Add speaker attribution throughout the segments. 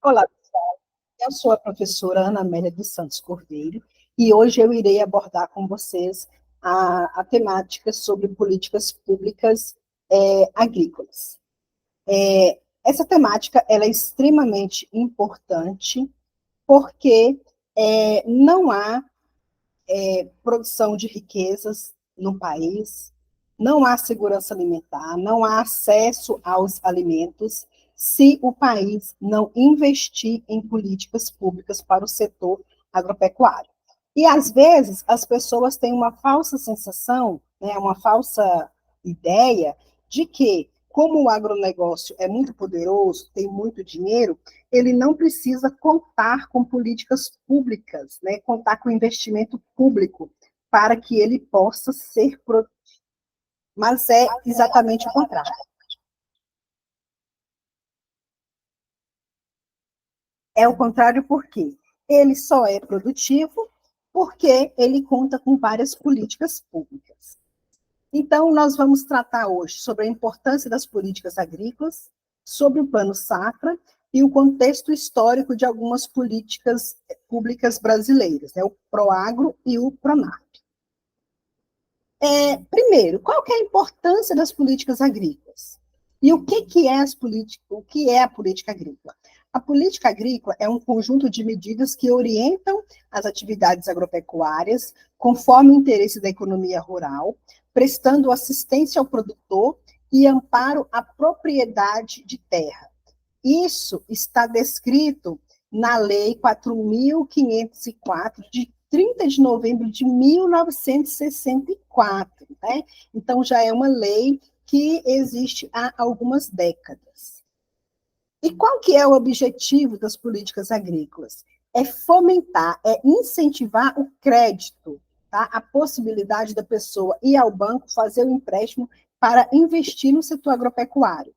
Speaker 1: Olá, eu sou a professora Ana Amélia dos Santos Cordeiro e hoje eu irei abordar com vocês a temática sobre políticas públicas agrícolas. Essa temática ela é extremamente importante porque não há produção de riquezas no país, não há segurança alimentar, não há acesso aos alimentos se o país não investir em políticas públicas para o setor agropecuário. E, às vezes, as pessoas têm uma falsa sensação, né, uma falsa ideia de que, como o agronegócio é muito poderoso, tem muito dinheiro, ele não precisa contar com políticas públicas, né, contar com investimento público para que ele possa ser produtivo. Mas é exatamente o contrário. É o contrário porque ele só é produtivo porque ele conta com várias políticas públicas. Então, nós vamos tratar hoje sobre a importância das políticas agrícolas, sobre o Plano Safra e o contexto histórico de algumas políticas públicas brasileiras, né, o PROAGRO e o PRONAF. Primeiro, qual que é a importância das políticas agrícolas? E o que é a política agrícola? A política agrícola é um conjunto de medidas que orientam as atividades agropecuárias conforme o interesse da economia rural, prestando assistência ao produtor e amparo à propriedade de terra. Isso está descrito na Lei 4.504, de 30 de novembro de 1964. Né? Então, já é uma lei que existe há algumas décadas. E qual que é o objetivo das políticas agrícolas? É fomentar, é incentivar o crédito, tá? A possibilidade da pessoa ir ao banco, fazer o empréstimo para investir no setor agropecuário,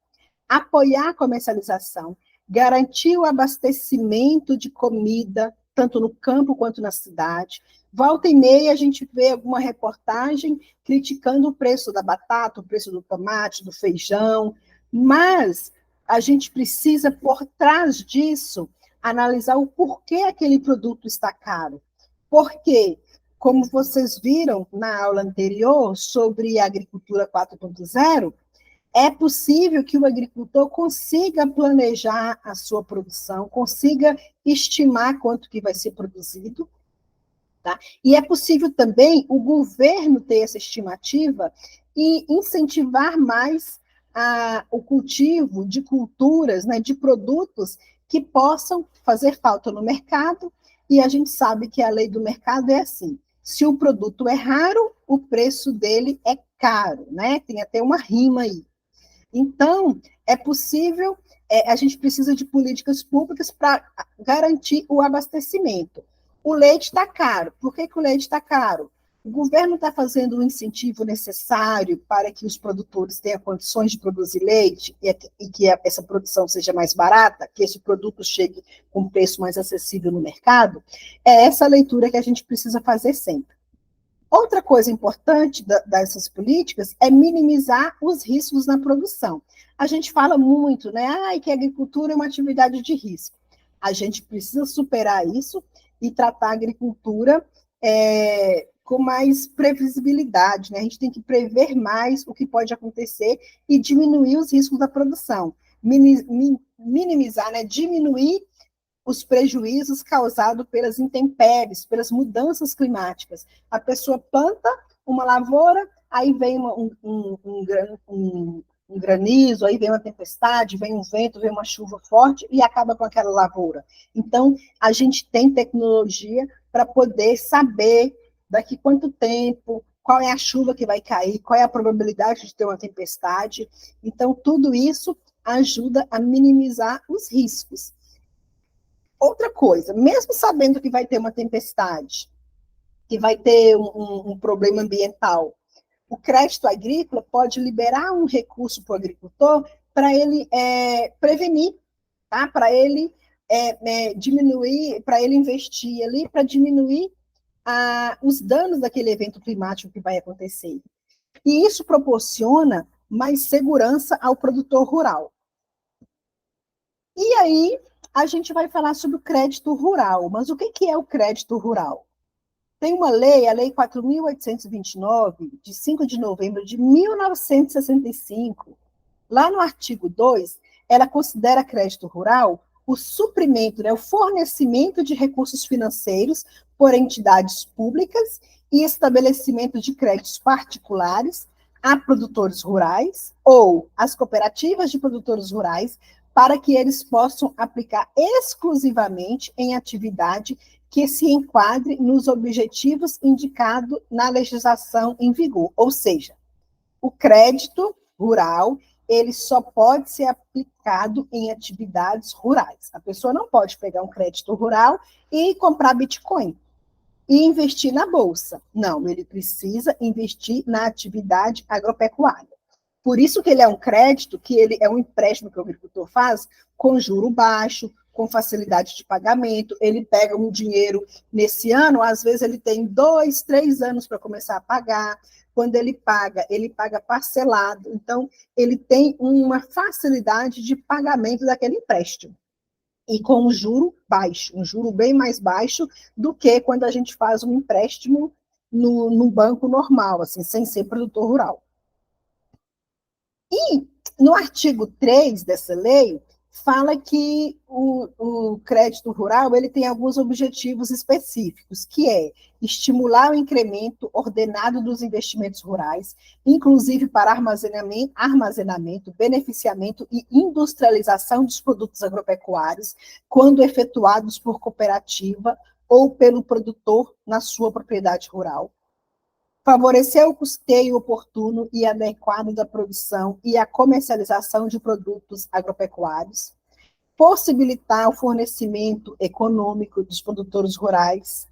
Speaker 1: apoiar a comercialização, garantir o abastecimento de comida, tanto no campo quanto na cidade. Volta e meia a gente vê alguma reportagem criticando o preço da batata, o preço do tomate, do feijão, mas a gente precisa, por trás disso, analisar o porquê aquele produto está caro. Porque, como vocês viram na aula anterior sobre a agricultura 4.0, é possível que o agricultor consiga planejar a sua produção, consiga estimar quanto que vai ser produzido, tá? E é possível também o governo ter essa estimativa e incentivar mais o cultivo de culturas, né, de produtos que possam fazer falta no mercado, e a gente sabe que a lei do mercado é assim: se o produto é raro, o preço dele é caro, né? Tem até uma rima aí. Então, é possível, a gente precisa de políticas públicas para garantir o abastecimento. O leite está caro. Por que o leite está caro? O governo está fazendo o incentivo necessário para que os produtores tenham condições de produzir leite e que essa produção seja mais barata, que esse produto chegue com um preço mais acessível no mercado. É essa leitura que a gente precisa fazer sempre. Outra coisa importante dessas políticas é minimizar os riscos na produção. A gente fala muito, né, que a agricultura é uma atividade de risco. A gente precisa superar isso e tratar a agricultura com mais previsibilidade, né? A gente tem que prever mais o que pode acontecer e diminuir os riscos da produção. Minimizar, né, diminuir os prejuízos causados pelas intempéries, pelas mudanças climáticas. A pessoa planta uma lavoura, aí vem um granizo, aí vem uma tempestade, vem um vento, vem uma chuva forte e acaba com aquela lavoura. Então, a gente tem tecnologia para poder saber daqui quanto tempo, qual é a chuva que vai cair, qual é a probabilidade de ter uma tempestade. Então, tudo isso ajuda a minimizar os riscos. Outra coisa, mesmo sabendo que vai ter uma tempestade, que vai ter um problema ambiental, o crédito agrícola pode liberar um recurso para o agricultor para ele prevenir, tá? Para ele diminuir, para ele investir ali, para diminuir os danos daquele evento climático que vai acontecer. E isso proporciona mais segurança ao produtor rural. E aí, a gente vai falar sobre o crédito rural. Mas o que é o crédito rural? Tem uma lei, a Lei 4.829, de 5 de novembro de 1965. Lá no artigo 2, ela considera crédito rural o suprimento, né, o fornecimento de recursos financeiros por entidades públicas e estabelecimento de créditos particulares a produtores rurais ou as cooperativas de produtores rurais para que eles possam aplicar exclusivamente em atividade que se enquadre nos objetivos indicados na legislação em vigor. Ou seja, o crédito rural, ele só pode ser aplicado em atividades rurais. A pessoa não pode pegar um crédito rural e comprar Bitcoin e investir na bolsa. Não, ele precisa investir na atividade agropecuária. Por isso que ele é um crédito, que ele é um empréstimo que o agricultor faz com juro baixo, com facilidade de pagamento. Ele pega um dinheiro nesse ano, às vezes ele tem 2, 3 anos para começar a pagar. Quando ele paga parcelado. Então, ele tem uma facilidade de pagamento daquele empréstimo. E com um juro baixo, um juro bem mais baixo do que quando a gente faz um empréstimo no banco normal, assim, sem ser produtor rural. E no artigo 3 dessa lei, fala que o crédito rural ele tem alguns objetivos específicos, que é estimular o incremento ordenado dos investimentos rurais, inclusive para armazenamento, beneficiamento e industrialização dos produtos agropecuários, quando efetuados por cooperativa ou pelo produtor na sua propriedade rural. Favorecer o custeio oportuno e adequado da produção e a comercialização de produtos agropecuários, possibilitar o fornecimento econômico dos produtores rurais,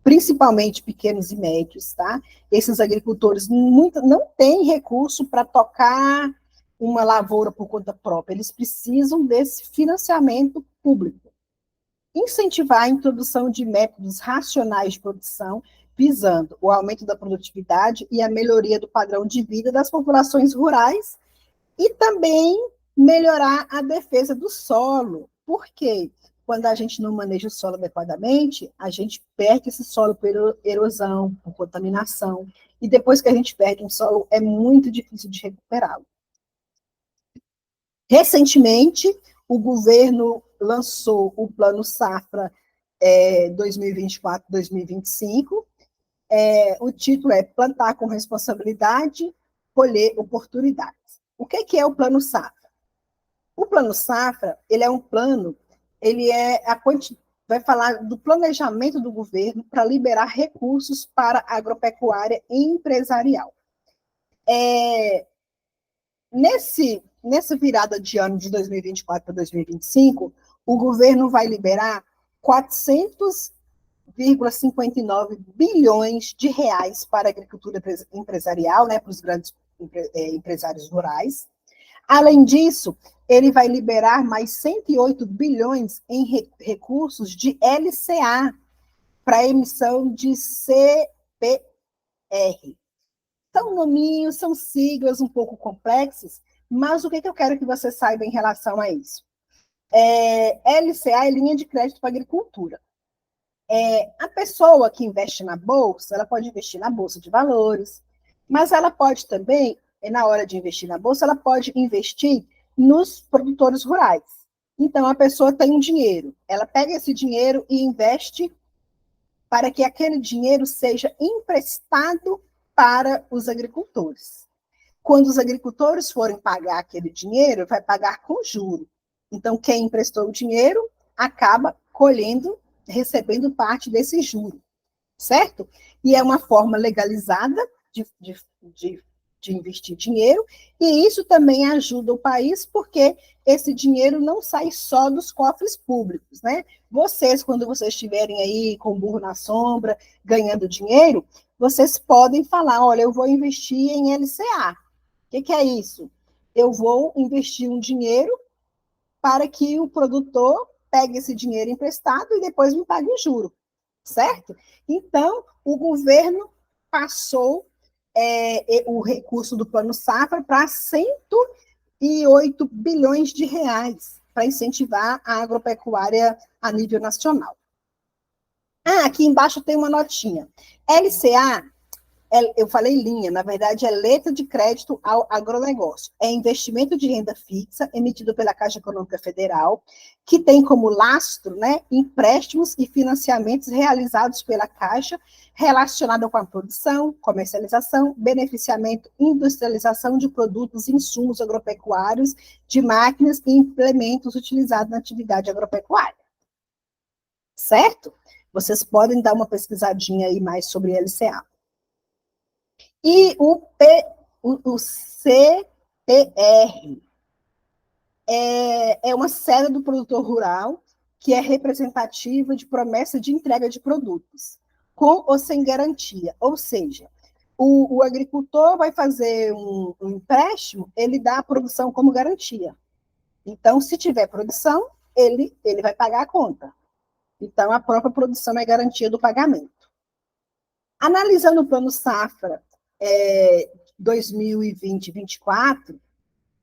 Speaker 1: principalmente pequenos e médios, tá? Esses agricultores não têm recurso para tocar uma lavoura por conta própria, eles precisam desse financiamento público. Incentivar a introdução de métodos racionais de produção, visando o aumento da produtividade e a melhoria do padrão de vida das populações rurais e também melhorar a defesa do solo. Por quê? Quando a gente não maneja o solo adequadamente, a gente perde esse solo por erosão, por contaminação, e depois que a gente perde um solo, é muito difícil de recuperá-lo. Recentemente, o governo lançou o Plano Safra 2024-2025, o título é Plantar com Responsabilidade, Colher Oportunidades. O que é o Plano Safra? O Plano Safra, ele é um plano, vai falar do planejamento do governo para liberar recursos para a agropecuária empresarial. Nessa virada de ano de 2024 para 2025, o governo vai liberar 400,59 bilhões de reais para a agricultura empresarial, né, para os grandes empresários rurais. Além disso, ele vai liberar mais 108 bilhões em recursos de LCA para emissão de CPR. São nominhos, são siglas um pouco complexas, mas o que eu quero que você saiba em relação a isso? LCA é linha de crédito para a agricultura. A pessoa que investe na bolsa, ela pode investir na bolsa de valores, mas ela pode também, na hora de investir na bolsa, ela pode investir nos produtores rurais. Então, a pessoa tem um dinheiro, ela pega esse dinheiro e investe para que aquele dinheiro seja emprestado para os agricultores. Quando os agricultores forem pagar aquele dinheiro, vai pagar com juro. Então, quem emprestou o dinheiro acaba recebendo parte desse juro, certo? E é uma forma legalizada de investir dinheiro, e isso também ajuda o país, porque esse dinheiro não sai só dos cofres públicos, né? Vocês, quando vocês estiverem aí com o burro na sombra, ganhando dinheiro, vocês podem falar, olha, eu vou investir em LCA. O que é isso? Eu vou investir um dinheiro para que o produtor pegue esse dinheiro emprestado e depois me pague o juro, certo? Então, o governo passou o recurso do Plano Safra para 108 bilhões de reais. para incentivar a agropecuária a nível nacional. Aqui embaixo tem uma notinha. LCA, eu falei linha, na verdade é letra de crédito ao agronegócio. É investimento de renda fixa emitido pela Caixa Econômica Federal, que tem como lastro, né, empréstimos e financiamentos realizados pela Caixa relacionados com a produção, comercialização, beneficiamento, industrialização de produtos e insumos agropecuários, de máquinas e implementos utilizados na atividade agropecuária. Certo? Vocês podem dar uma pesquisadinha aí mais sobre LCA. E o CPR é uma série do produtor rural que é representativa de promessa de entrega de produtos, com ou sem garantia. Ou seja, o agricultor vai fazer um empréstimo, ele dá a produção como garantia. Então, se tiver produção, ele vai pagar a conta. Então, a própria produção é garantia do pagamento. Analisando o Plano Safra 2020-2024,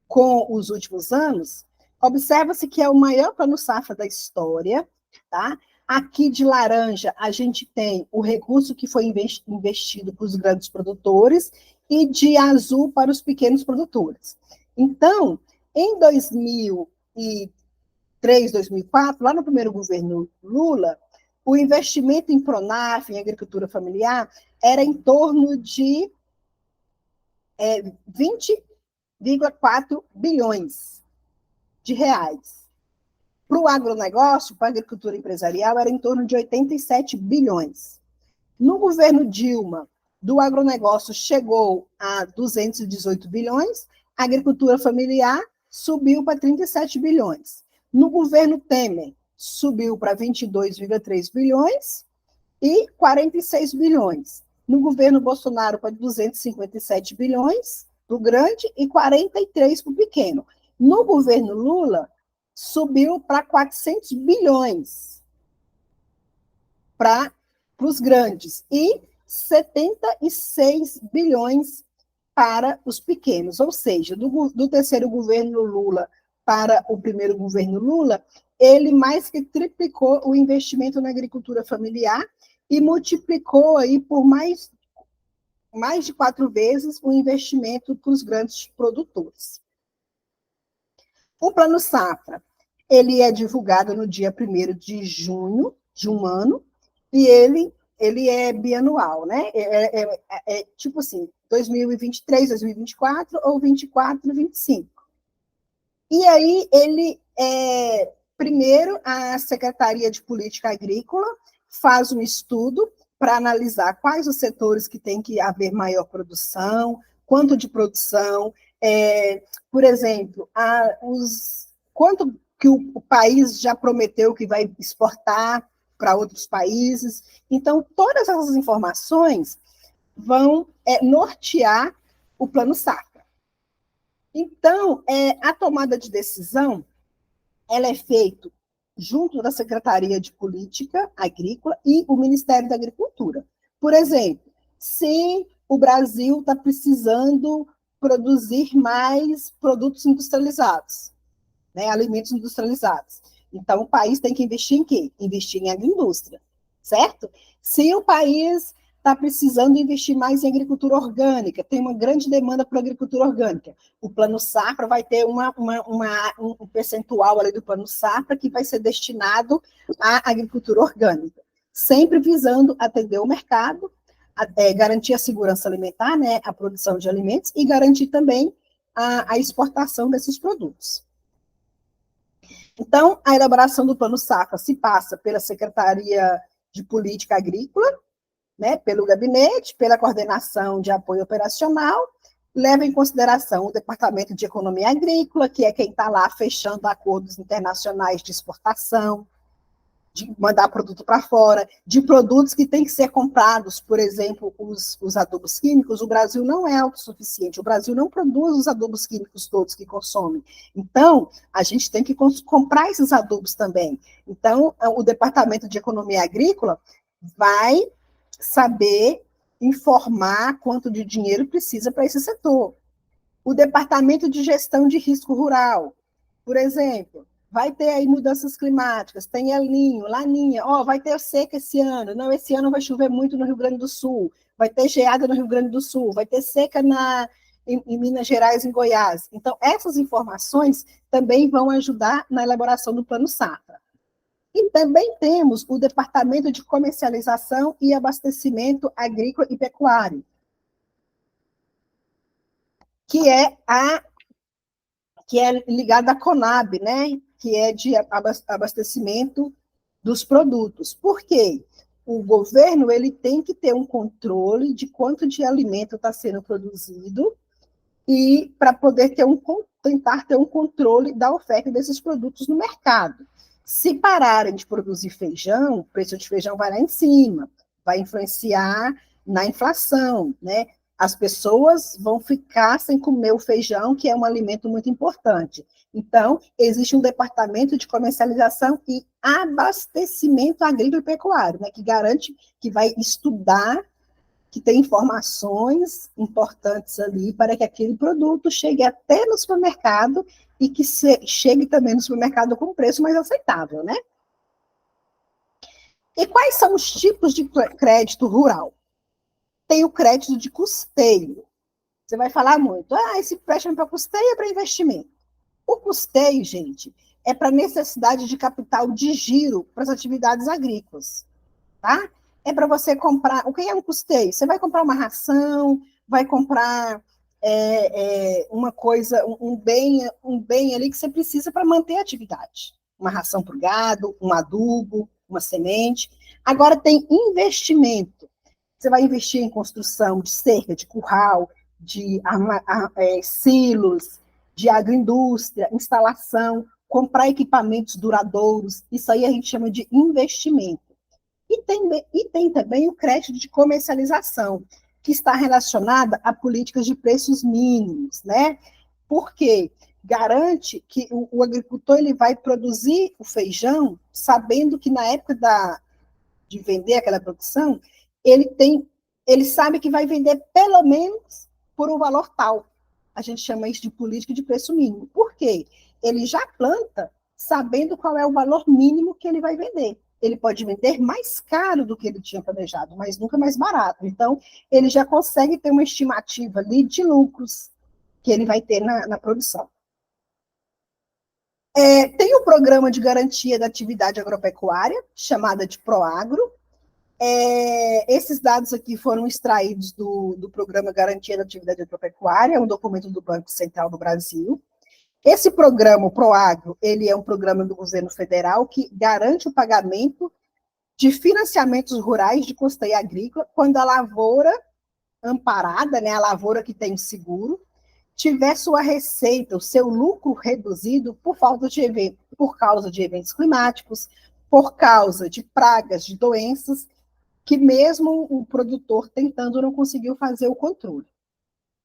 Speaker 1: com os últimos anos, observa-se que é o maior Plano Safra da história, tá? Aqui de laranja, a gente tem o recurso que foi investido para os grandes produtores e de azul para os pequenos produtores. Então, em 2003, 2004, lá no primeiro governo Lula, o investimento em Pronaf, em agricultura familiar, era em torno de 20,4 bilhões de reais. Para o agronegócio, para a agricultura empresarial, era em torno de 87 bilhões. No governo Dilma, do agronegócio chegou a 218 bilhões, a agricultura familiar subiu para 37 bilhões. No governo Temer, subiu para 22,3 bilhões e 46 bilhões. No governo Bolsonaro, para 257 bilhões para o grande e 43 para o pequeno. No governo Lula, subiu para 400 bilhões para os grandes e 76 bilhões para os pequenos. Ou seja, do terceiro governo Lula para o primeiro governo Lula, ele mais que triplicou o investimento na agricultura familiar e multiplicou aí por mais de 4 vezes o investimento para os grandes produtores. O Plano Safra, ele é divulgado no dia 1º de junho de um ano, e ele é bianual, né? Tipo assim, 2023, 2024, ou 24, 25. E aí, primeiro, a Secretaria de Política Agrícola faz um estudo para analisar quais os setores que tem que haver maior produção, quanto de produção, por exemplo, quanto que o país já prometeu que vai exportar para outros países. Então, todas essas informações vão nortear o Plano Safra. Então, a tomada de decisão, ela é feita junto da Secretaria de Política Agrícola e o Ministério da Agricultura. Por exemplo, se o Brasil está precisando produzir mais produtos industrializados, né, alimentos industrializados. Então, o país tem que investir em quê? Investir em agroindústria, certo? Se o país está precisando investir mais em agricultura orgânica, tem uma grande demanda por agricultura orgânica, o Plano Safra vai ter um percentual ali do Plano Safra que vai ser destinado à agricultura orgânica, sempre visando atender o mercado, garantir a segurança alimentar, né, a produção de alimentos, e garantir também a exportação desses produtos. Então, a elaboração do Plano Safra se passa pela Secretaria de Política Agrícola, né, pelo gabinete, pela coordenação de apoio operacional, leva em consideração o Departamento de Economia Agrícola, que é quem está lá fechando acordos internacionais de exportação, de mandar produto para fora, de produtos que têm que ser comprados, por exemplo, os adubos químicos. O Brasil não é autossuficiente, o Brasil não produz os adubos químicos todos que consome. Então, a gente tem que comprar esses adubos também. Então, o Departamento de Economia Agrícola vai saber informar quanto de dinheiro precisa para esse setor. O Departamento de Gestão de Risco Rural, por exemplo, vai ter aí mudanças climáticas, tem El Niño, Laninha, vai ter seca esse ano, não, esse ano vai chover muito no Rio Grande do Sul, vai ter geada no Rio Grande do Sul, vai ter seca em Minas Gerais, em Goiás. Então, essas informações também vão ajudar na elaboração do Plano Safra. E também temos o Departamento de Comercialização e Abastecimento Agrícola e Pecuário, que é ligado à Conab, né? Que é de abastecimento dos produtos. Por quê? O governo ele tem que ter um controle de quanto de alimento está sendo produzido e para poder tentar ter um controle da oferta desses produtos no mercado. Se pararem de produzir feijão, o preço de feijão vai lá em cima, vai influenciar na inflação, né? As pessoas vão ficar sem comer o feijão, que é um alimento muito importante. Então, existe um departamento de comercialização e abastecimento agrícola e pecuário, né, que garante que vai estudar, que tem informações importantes ali para que aquele produto chegue até no supermercado e que chegue também no supermercado com preço mais aceitável, né? E quais são os tipos de crédito rural? Tem o crédito de custeio. Você vai falar muito, esse empréstimo é para custeio ou para investimento? O custeio, gente, é para necessidade de capital de giro para as atividades agrícolas, tá? É para você comprar. O que é um custeio? Você vai comprar uma ração, vai comprar uma coisa, um bem ali que você precisa para manter a atividade. Uma ração para o gado, um adubo, uma semente. Agora tem investimento. Você vai investir em construção de cerca, de curral, de silos, de agroindústria, instalação, comprar equipamentos duradouros. Isso aí a gente chama de investimento. E tem também o crédito de comercialização, que está relacionada a políticas de preços mínimos, né? Porque garante que o agricultor ele vai produzir o feijão sabendo que na época de vender aquela produção, ele sabe que vai vender pelo menos por um valor tal. A gente chama isso de política de preço mínimo. Por quê? Ele já planta sabendo qual é o valor mínimo que ele vai vender. Ele pode vender mais caro do que ele tinha planejado, mas nunca mais barato. Então, ele já consegue ter uma estimativa ali de lucros que ele vai ter na produção. Tem o programa de garantia da atividade agropecuária, chamada de Proagro. Esses dados aqui foram extraídos do Programa Garantia da Atividade Agropecuária, um documento do Banco Central do Brasil. Esse programa, o Proagro, ele é um programa do governo federal que garante o pagamento de financiamentos rurais de custeio agrícola quando a lavoura amparada, né, a lavoura que tem seguro, tiver sua receita, o seu lucro reduzido por causa de eventos climáticos, por causa de pragas, de doenças, que mesmo o produtor tentando não conseguiu fazer o controle.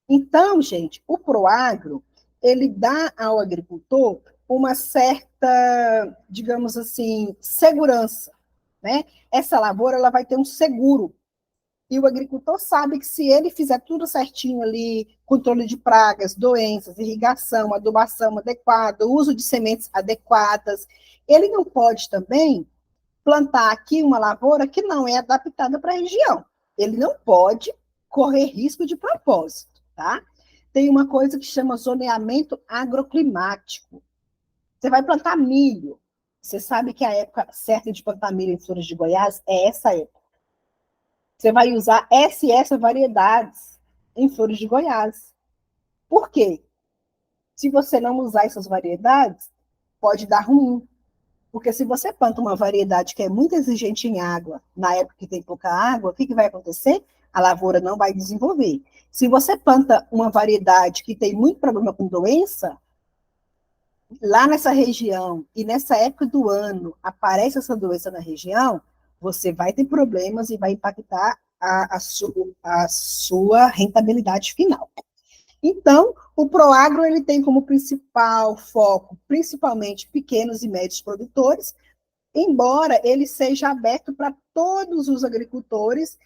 Speaker 1: Então, gente, o Proagro, ele dá ao agricultor uma certa, digamos assim, segurança, né? Essa lavoura, ela vai ter um seguro. E o agricultor sabe que se ele fizer tudo certinho ali, controle de pragas, doenças, irrigação, adubação adequada, uso de sementes adequadas, ele não pode também plantar aqui uma lavoura que não é adaptada para a região. Ele não pode correr risco de propósito, tá? Tem uma coisa que chama zoneamento agroclimático. Você vai plantar milho. Você sabe que a época certa de plantar milho em Flores de Goiás é essa época. Você vai usar essa e essa variedades em Flores de Goiás. Por quê? Se você não usar essas variedades, pode dar ruim. Porque se você planta uma variedade que é muito exigente em água, na época que tem pouca água, o que vai acontecer? A lavoura não vai desenvolver. Se você planta uma variedade que tem muito problema com doença, lá nessa região e nessa época do ano aparece essa doença na região, você vai ter problemas e vai impactar a sua rentabilidade final. Então, o Proagro ele tem como principal foco, principalmente pequenos e médios produtores, embora ele seja aberto para todos os agricultores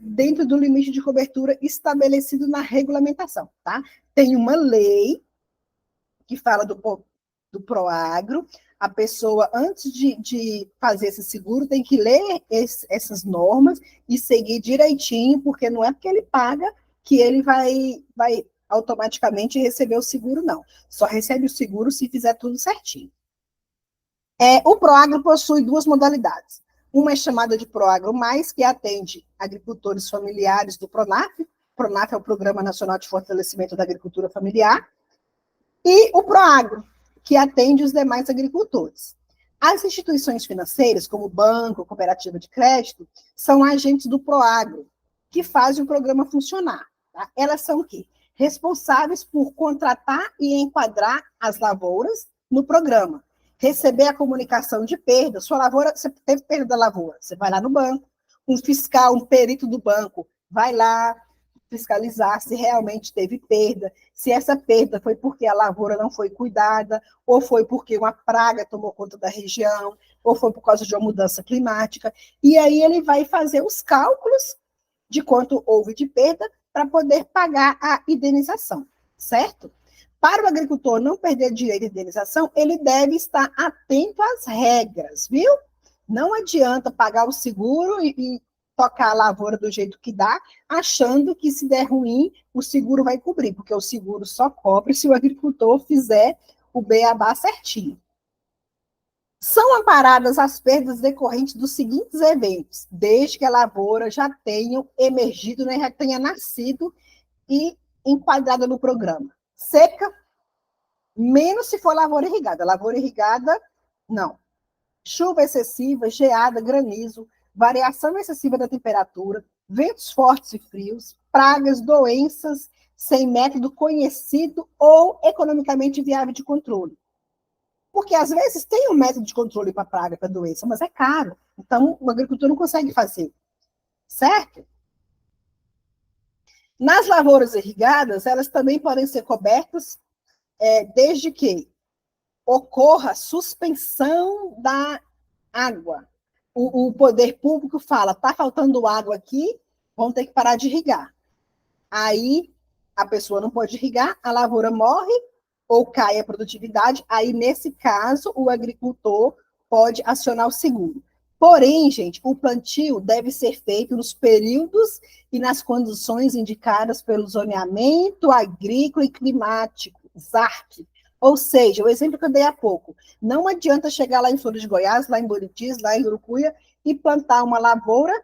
Speaker 1: dentro do limite de cobertura estabelecido na regulamentação, tá? Tem uma lei que fala do Proagro. A pessoa, antes de fazer esse seguro, tem que ler essas normas e seguir direitinho, porque não é porque ele paga que ele vai automaticamente receber o seguro, não. Só recebe o seguro se fizer tudo certinho. O Proagro possui duas modalidades. Uma é chamada de Proagro Mais, que atende agricultores familiares do Pronaf. Pronaf é o Programa Nacional de Fortalecimento da Agricultura Familiar. E o Proagro, que atende os demais agricultores. As instituições financeiras, como banco, cooperativa de crédito, são agentes do Proagro, que fazem o programa funcionar. Tá? Elas são o quê? Responsáveis por contratar e enquadrar as lavouras no programa, receber a comunicação de perda. Sua lavoura, você teve perda da lavoura, você vai lá no banco, um fiscal, um perito do banco vai lá fiscalizar se realmente teve perda, se essa perda foi porque a lavoura não foi cuidada, ou foi porque uma praga tomou conta da região, ou foi por causa de uma mudança climática, e aí ele vai fazer os cálculos de quanto houve de perda para poder pagar a indenização, certo? Para o agricultor não perder direito de indenização, ele deve estar atento às regras, viu? Não adianta pagar o seguro e tocar a lavoura do jeito que dá, achando que se der ruim, o seguro vai cobrir, porque o seguro só cobre se o agricultor fizer o beabá certinho. São amparadas as perdas decorrentes dos seguintes eventos, desde que a lavoura já tenha emergido, né, já tenha nascido e enquadrada no programa. Seca, menos se for lavoura irrigada. Lavoura irrigada, não. Chuva excessiva, geada, granizo, variação excessiva da temperatura, ventos fortes e frios, pragas, doenças sem método conhecido ou economicamente viável de controle. Porque, às vezes, tem um método de controle para praga, para doença, mas é caro. Então, o agricultor não consegue fazer. Certo? Nas lavouras irrigadas, elas também podem ser cobertas desde que ocorra suspensão da água. O poder público fala, está faltando água aqui, vão ter que parar de irrigar. Aí a pessoa não pode irrigar, a lavoura morre ou cai a produtividade, aí nesse caso o agricultor pode acionar o seguro. Porém, gente, o plantio deve ser feito nos períodos e nas condições indicadas pelo zoneamento agrícola e climático, ZARC. Ou seja, o exemplo que eu dei há pouco, não adianta chegar lá em Flores de Goiás, lá em Buritis, lá em Urucuia, e plantar uma lavoura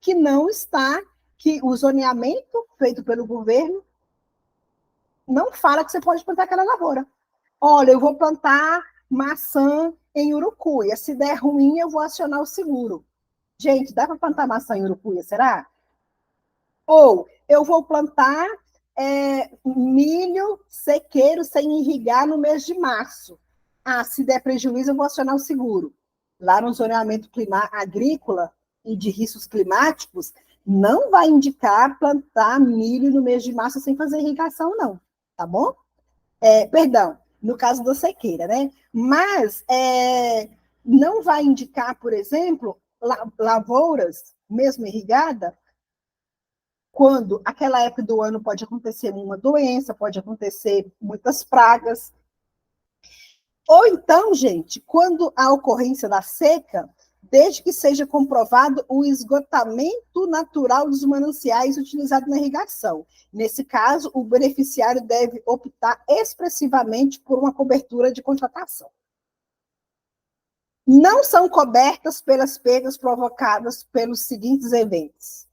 Speaker 1: que não está, que o zoneamento feito pelo governo não fala que você pode plantar aquela lavoura. Olha, eu vou plantar maçã em Urucuia, se der ruim eu vou acionar o seguro. Gente, dá para plantar maçã em Urucuia, será? Ou eu vou plantar milho sequeiro sem irrigar no mês de março. Se der prejuízo, eu vou acionar o seguro. Lá no zoneamento agrícola e de riscos climáticos, não vai indicar plantar milho no mês de março sem fazer irrigação, não. Tá bom? Perdão, no caso da sequeira, né? Mas não vai indicar, por exemplo, lavouras, mesmo irrigada, quando aquela época do ano pode acontecer uma doença, pode acontecer muitas pragas. Ou então, gente, quando a ocorrência da seca, desde que seja comprovado o esgotamento natural dos mananciais utilizados na irrigação. Nesse caso, o beneficiário deve optar expressivamente por uma cobertura de contratação. Não são cobertas pelas perdas provocadas pelos seguintes eventos: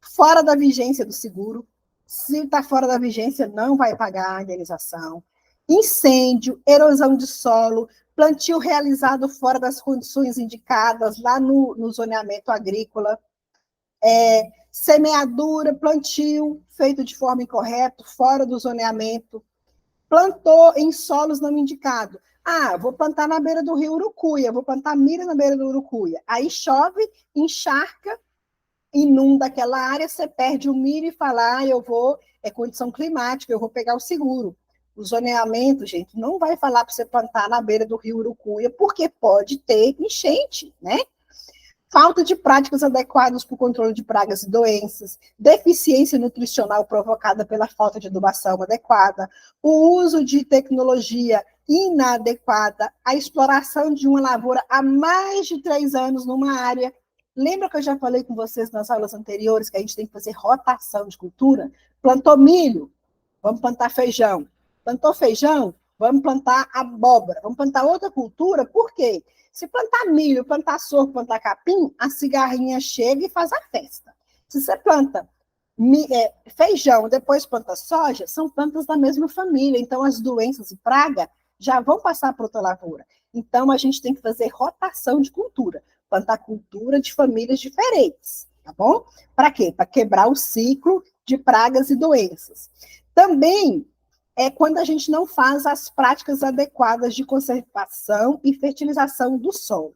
Speaker 1: fora da vigência do seguro, se está fora da vigência, não vai pagar a indenização. Incêndio, erosão de solo, plantio realizado fora das condições indicadas lá no zoneamento agrícola, semeadura, plantio feito de forma incorreta, fora do zoneamento, plantou em solos não indicados. Vou plantar na beira do rio Urucuia, vou plantar milho na beira do Urucuia. Aí chove, encharca, inunda aquela área, você perde o milho e fala, é condição climática, eu vou pegar o seguro. O zoneamento, gente, não vai falar para você plantar na beira do rio Urucuia, porque pode ter enchente, né? Falta de práticas adequadas para o controle de pragas e doenças, deficiência nutricional provocada pela falta de adubação adequada, o uso de tecnologia inadequada, a exploração de uma lavoura há mais de 3 anos numa área. Lembra que eu já falei com vocês nas aulas anteriores que a gente tem que fazer rotação de cultura? Plantou milho, vamos plantar feijão. Plantou feijão, vamos plantar abóbora. Vamos plantar outra cultura, por quê? Se plantar milho, plantar sorgo, plantar capim, a cigarrinha chega e faz a festa. Se você planta feijão, depois planta soja, são plantas da mesma família, então as doenças e praga já vão passar para outra lavoura. Então a gente tem que fazer rotação de cultura, plantar cultura de famílias diferentes, tá bom? Para quê? Para quebrar o ciclo de pragas e doenças. Também é quando a gente não faz as práticas adequadas de conservação e fertilização do solo.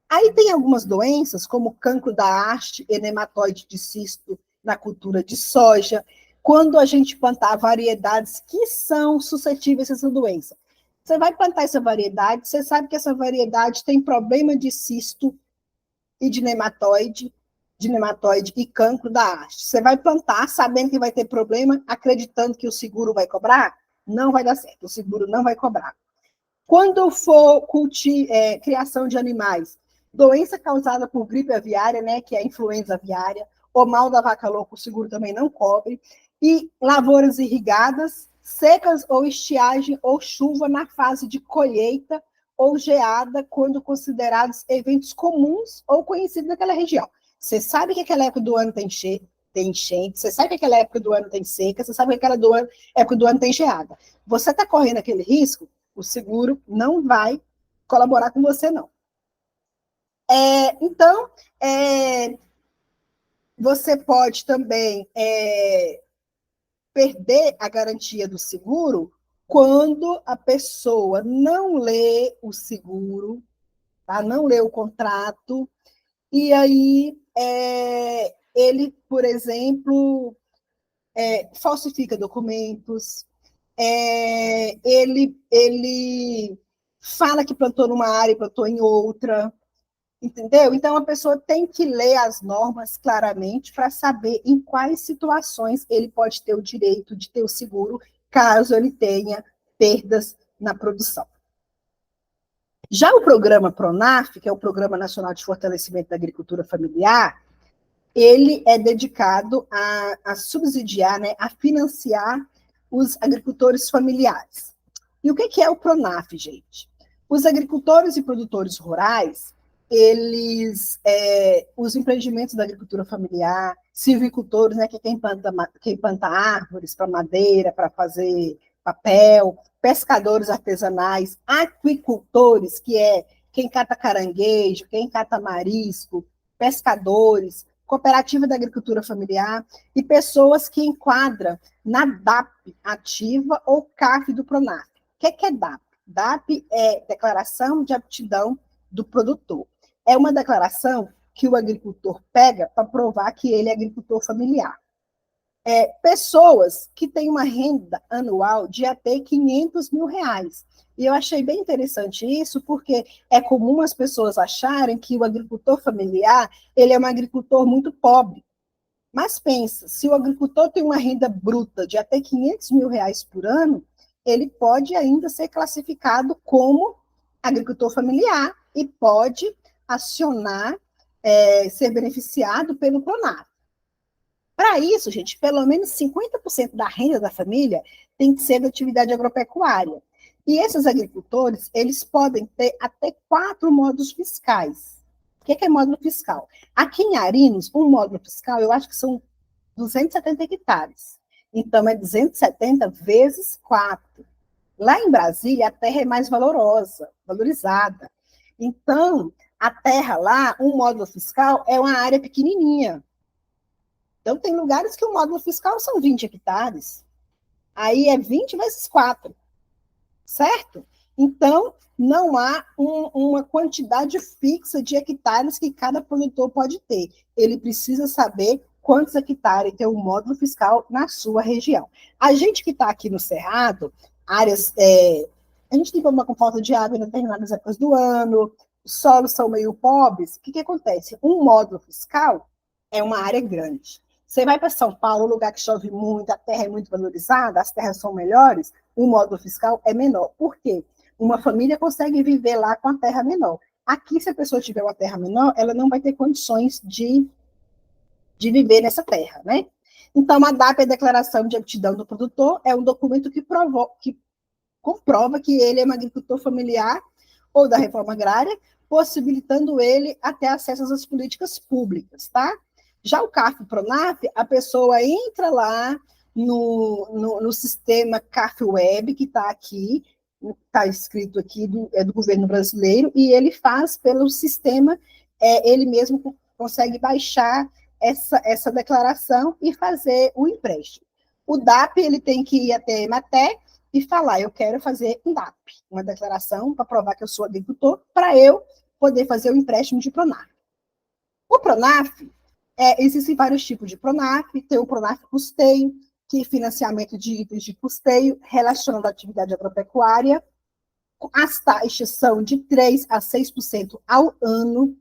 Speaker 1: Aí tem algumas doenças, como cancro da haste e nematóide de cisto na cultura de soja, quando a gente plantar variedades que são suscetíveis a essa doença. Você vai plantar essa variedade, você sabe que essa variedade tem problema de cisto e de nematóide e cancro da haste. Você vai plantar sabendo que vai ter problema, acreditando que o seguro vai cobrar? Não vai dar certo, o seguro não vai cobrar. Quando for criação de animais, doença causada por gripe aviária, né, que é a influenza aviária, ou mal da vaca louca, o seguro também não cobre, e lavouras irrigadas, secas ou estiagem ou chuva na fase de colheita ou geada, quando considerados eventos comuns ou conhecidos naquela região. Você sabe que aquela época do ano tem enchente, você sabe que aquela época do ano tem seca, você sabe que aquela época do ano tem geada. Você está correndo aquele risco, o seguro não vai colaborar com você, não. Então, você pode também perder a garantia do seguro quando a pessoa não lê o seguro, tá? Não lê o contrato, e aí ele, por exemplo, falsifica documentos, ele fala que plantou numa área e plantou em outra, entendeu? Então, a pessoa tem que ler as normas claramente para saber em quais situações ele pode ter o direito de ter o seguro, caso ele tenha perdas na produção. Já o programa PRONAF, que é o Programa Nacional de Fortalecimento da Agricultura Familiar, ele é dedicado a subsidiar, né, a financiar os agricultores familiares. E o que é o PRONAF, gente? Os agricultores e produtores rurais, os empreendimentos da agricultura familiar, silvicultores, né, que é quem planta árvores para madeira, para fazer papel, pescadores artesanais, aquicultores, que é quem cata caranguejo, quem cata marisco, pescadores, cooperativa da agricultura familiar e pessoas que enquadram na DAP ativa ou CAF do PRONAF. O que é DAP? DAP é Declaração de Aptidão do Produtor. É uma declaração que o agricultor pega para provar que ele é agricultor familiar. Pessoas que têm uma renda anual de até R$500 mil. E eu achei bem interessante isso, porque é comum as pessoas acharem que o agricultor familiar ele é um agricultor muito pobre. Mas pensa, se o agricultor tem uma renda bruta de até R$500 mil por ano, ele pode ainda ser classificado como agricultor familiar e pode acionar, ser beneficiado pelo PRONAF. Para isso, gente, pelo menos 50% da renda da família tem que ser da atividade agropecuária. E esses agricultores, eles podem ter até 4 módulos fiscais. O que é módulo fiscal? Aqui em Arinos, um módulo fiscal, eu acho que são 270 hectares. Então, é 270 vezes 4. Lá em Brasília, a terra é mais valorizada. Então, a terra lá, um módulo fiscal, é uma área pequenininha. Então, tem lugares que o módulo fiscal são 20 hectares. Aí é 20 vezes 4, certo? Então, não há uma quantidade fixa de hectares que cada produtor pode ter. Ele precisa saber quantos hectares tem um módulo fiscal na sua região. A gente que está aqui no Cerrado, áreas... a gente tem problema com falta de água em determinadas épocas do ano, os solos são meio pobres. O que acontece? Um módulo fiscal é uma área grande. Você vai para São Paulo, lugar que chove muito, a terra é muito valorizada, as terras são melhores, o módulo fiscal é menor. Por quê? Uma família consegue viver lá com a terra menor. Aqui, se a pessoa tiver uma terra menor, ela não vai ter condições de viver nessa terra, né? Então, a DAP, a Declaração de Aptidão do Produtor, é um documento que comprova que ele é um agricultor familiar ou da reforma agrária, possibilitando ele até acesso às políticas públicas, tá? Já o CAF-Pronaf, a pessoa entra lá no sistema CAF-Web, que está aqui, está escrito aqui, do governo brasileiro, e ele faz pelo sistema, ele mesmo consegue baixar essa declaração e fazer o empréstimo. O DAP, ele tem que ir até a Emater e falar, eu quero fazer um DAP, uma declaração para provar que eu sou agricultor, para eu poder fazer o empréstimo de Pronaf. O Pronaf, existem vários tipos de Pronaf, tem o Pronaf Custeio, que é financiamento de itens de custeio relacionado à atividade agropecuária. As taxas são de 3% a 6% ao ano.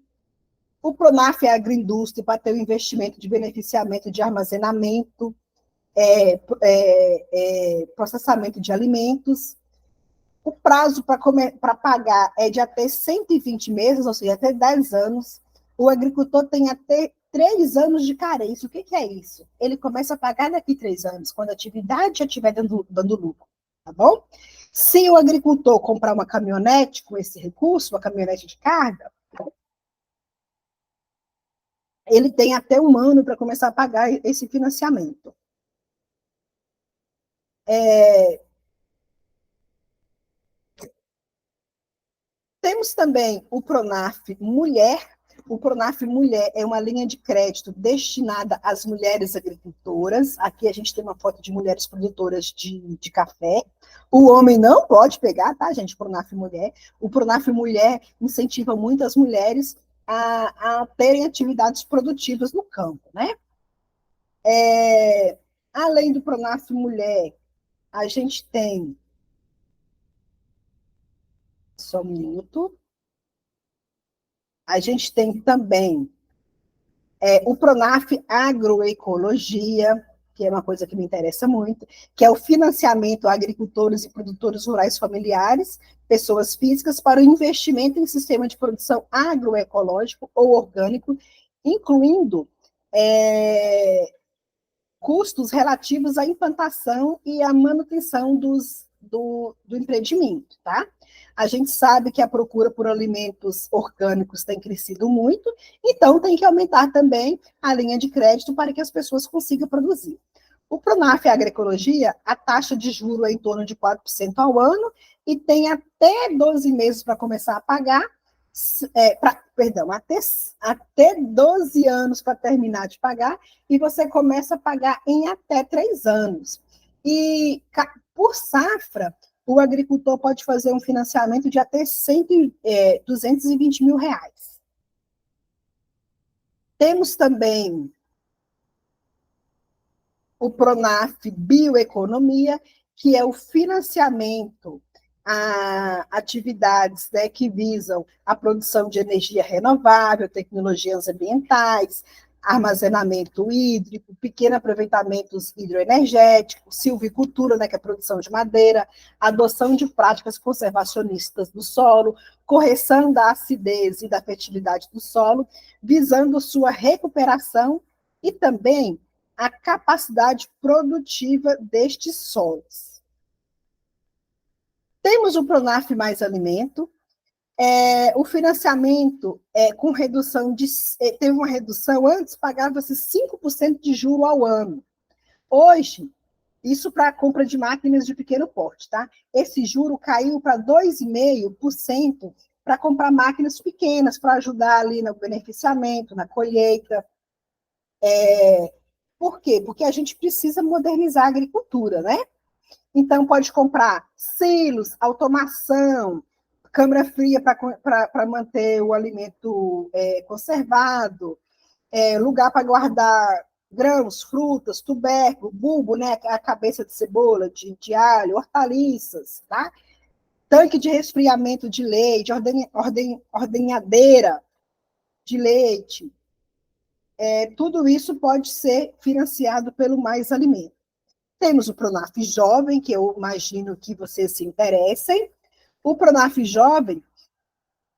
Speaker 1: O Pronaf é agroindústria para ter o investimento de beneficiamento de armazenamento, processamento de alimentos. O prazo para pagar é de até 120 meses, ou seja, até 10 anos. O agricultor tem até 3 anos de carência. O que é isso? Ele começa a pagar daqui 3 anos, quando a atividade já estiver dando lucro, tá bom? Se o agricultor comprar uma caminhonete com esse recurso, uma caminhonete de carga, ele tem até 1 ano para começar a pagar esse financiamento. Temos também o Pronaf Mulher. O Pronaf Mulher é uma linha de crédito destinada às mulheres agricultoras. Aqui a gente tem uma foto de mulheres produtoras de café. O homem não pode pegar, tá, gente? Pronaf Mulher. O Pronaf Mulher incentiva muito as mulheres a terem atividades produtivas no campo, né? Além do Pronaf Mulher, a gente tem... Só um minuto. A gente tem também o Pronaf Agroecologia, que é uma coisa que me interessa muito, que é o financiamento a agricultores e produtores rurais familiares, pessoas físicas, para o investimento em sistema de produção agroecológico ou orgânico, incluindo custos relativos à implantação e à manutenção do empreendimento, tá? A gente sabe que a procura por alimentos orgânicos tem crescido muito, então tem que aumentar também a linha de crédito para que as pessoas consigam produzir. O Pronaf Agroecologia, a taxa de juros é em torno de 4% ao ano e tem até 12 meses para começar a pagar, até 12 anos para terminar de pagar, e você começa a pagar em até 3 anos. E por safra, o agricultor pode fazer um financiamento de até 220 mil reais. Temos também o Pronaf Bioeconomia, que é o financiamento a atividades, né, que visam a produção de energia renovável, tecnologias ambientais, armazenamento hídrico, pequeno aproveitamentos hidroenergéticos, silvicultura, né, que é a produção de madeira, adoção de práticas conservacionistas do solo, correção da acidez e da fertilidade do solo, visando sua recuperação e também a capacidade produtiva destes solos. Temos o Pronaf Mais Alimento, o financiamento com redução teve uma redução, antes pagava-se 5% de juro ao ano. Hoje, isso para a compra de máquinas de pequeno porte, tá? Esse juro caiu para 2,5% para comprar máquinas pequenas, para ajudar ali no beneficiamento, na colheita. Por quê? Porque a gente precisa modernizar a agricultura, né? Então, pode comprar silos, automação, câmara fria para manter o alimento conservado, lugar para guardar grãos, frutas, tubérculo, bulbo, né, a cabeça de cebola, de alho, hortaliças, tá? Tanque de resfriamento de leite, ordenhadeira de leite, tudo isso pode ser financiado pelo Mais Alimento. Temos o Pronaf Jovem, que eu imagino que vocês se interessem. O Pronaf Jovem,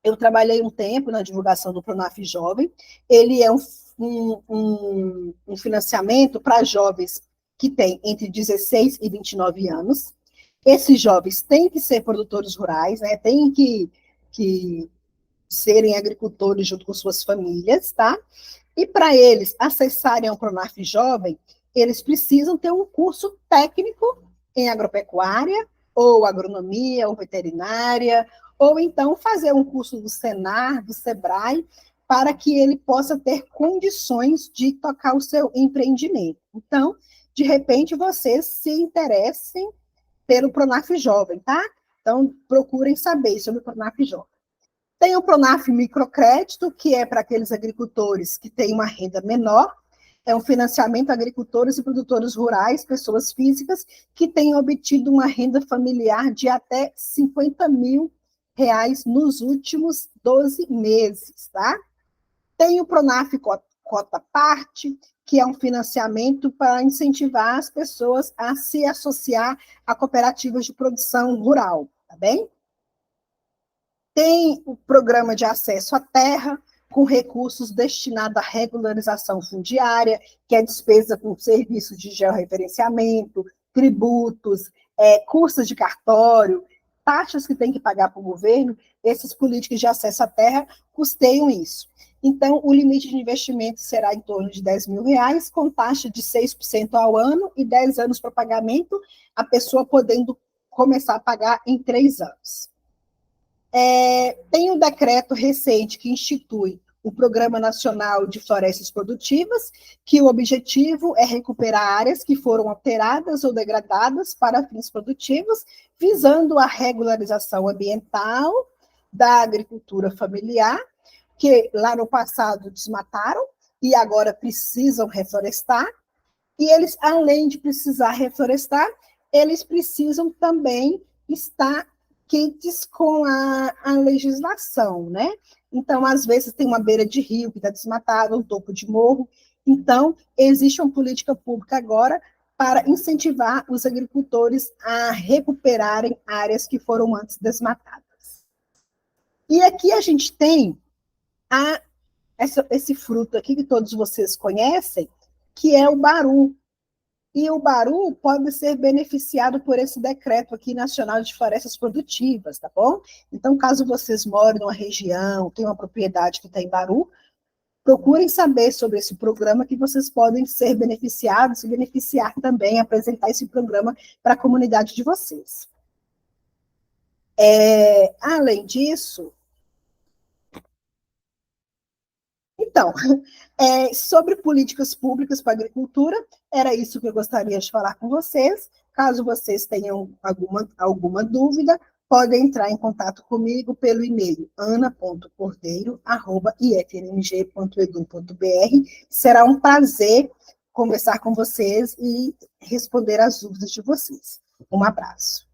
Speaker 1: eu trabalhei um tempo na divulgação do Pronaf Jovem. Ele é um financiamento para jovens que têm entre 16 e 29 anos. Esses jovens têm que ser produtores rurais, né? Têm que serem agricultores junto com suas famílias, tá? E para eles acessarem ao Pronaf Jovem, eles precisam ter um curso técnico em agropecuária, ou agronomia, ou veterinária, ou então fazer um curso do Senar, do Sebrae, para que ele possa ter condições de tocar o seu empreendimento. Então, de repente, vocês se interessem pelo Pronaf Jovem, tá? Então, procurem saber sobre o Pronaf Jovem. Tem o Pronaf Microcrédito, que é para aqueles agricultores que têm uma renda menor, é um financiamento a agricultores e produtores rurais, pessoas físicas, que tenham obtido uma renda familiar de até 50 mil reais nos últimos 12 meses, tá? Tem o Pronaf Cota Parte, que é um financiamento para incentivar as pessoas a se associar a cooperativas de produção rural, tá bem? Tem o programa de acesso à terra, com recursos destinados à regularização fundiária, que é despesa com serviços de georreferenciamento, tributos, custas de cartório, taxas que tem que pagar para o governo. Essas políticas de acesso à terra custeiam isso. Então, o limite de investimento será em torno de 10 mil reais, com taxa de 6% ao ano e 10 anos para pagamento, a pessoa podendo começar a pagar em 3 anos. Tem um decreto recente que institui o Programa Nacional de Florestas Produtivas, que o objetivo é recuperar áreas que foram alteradas ou degradadas para fins produtivos, visando a regularização ambiental da agricultura familiar, que lá no passado desmataram e agora precisam reflorestar. E eles, além de precisar reflorestar, eles precisam também estar quentes com a legislação, né? Então, às vezes, tem uma beira de rio que está desmatada, um topo de morro. Então, existe uma política pública agora para incentivar os agricultores a recuperarem áreas que foram antes desmatadas. E aqui a gente tem esse fruto aqui que todos vocês conhecem, que é o baru. E o baru pode ser beneficiado por esse decreto aqui nacional de florestas produtivas, tá bom? Então, caso vocês morem numa região, tenham uma propriedade que tem baru, procurem saber sobre esse programa que vocês podem ser beneficiados e beneficiar também, apresentar esse programa para a comunidade de vocês. Além disso, então, sobre políticas públicas para a agricultura, era isso que eu gostaria de falar com vocês. Caso vocês tenham alguma dúvida, podem entrar em contato comigo pelo e-mail ana.cordeiro@ifmg.edu.br. Será um prazer conversar com vocês e responder às dúvidas de vocês. Um abraço.